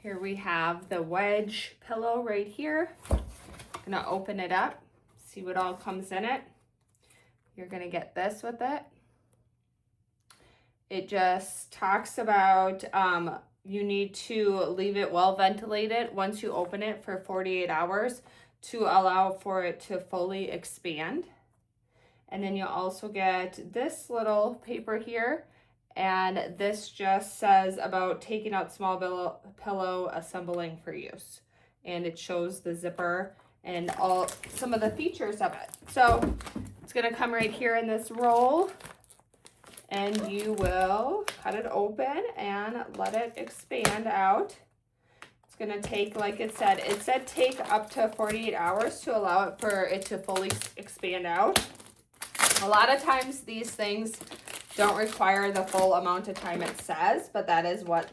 Here we have the Wedge pillow right here. I'm gonna open it up, see what all comes in it. You're gonna get this with it. It just talks about you need to leave it well ventilated once you open it for 48 hours to allow for it to fully expand. And then you'll also get this little paper here, and this just says about taking out small pillow assembling for use. And it shows the zipper and all some of the features of it. So it's gonna come right here in this roll, and you will cut it open and let it expand out. It's gonna take, like it said take up to 48 hours to allow it for it to fully expand out. A lot of times these things don't require the full amount of time it says, but that is what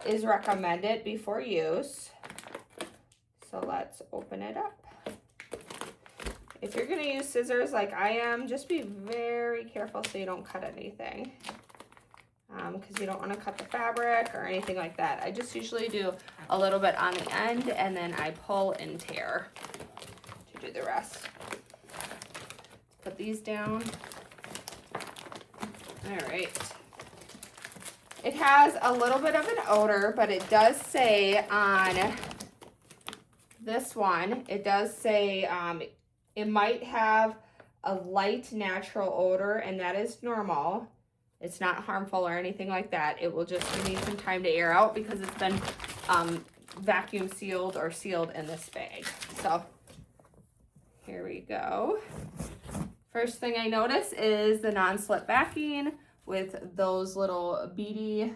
is recommended before use. So let's open it up. If you're gonna use scissors like I am, just be very careful so you don't cut anything, because you don't want to cut the fabric or anything like that. I just usually do a little bit on the end, and then I pull and tear to do the rest. Put these down. All right. It has a little bit of an odor, but it does say on this one, it does say it might have a light natural odor, and that is normal. It's not harmful or anything like that. It will just need some time to air out because it's been vacuum sealed or sealed in this bag. So here we go. First thing I notice is the non-slip backing with those little beady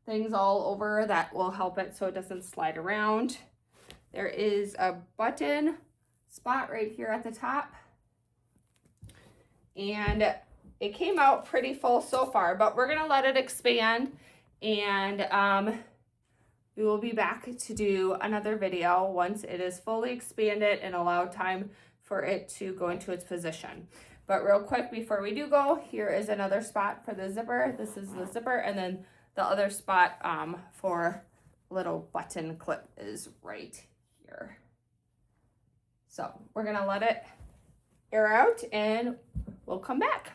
things all over that will help it so it doesn't slide around. There is a button spot right here at the top, and it came out pretty full so far, but we're gonna let it expand, and we will be back to do another video once it is fully expanded and allow time for it to go into its position. But real quick before we do go, here is another spot for the zipper. This is the zipper, and then the other spot for little button clip is right here. So we're gonna let it air out and we'll come back.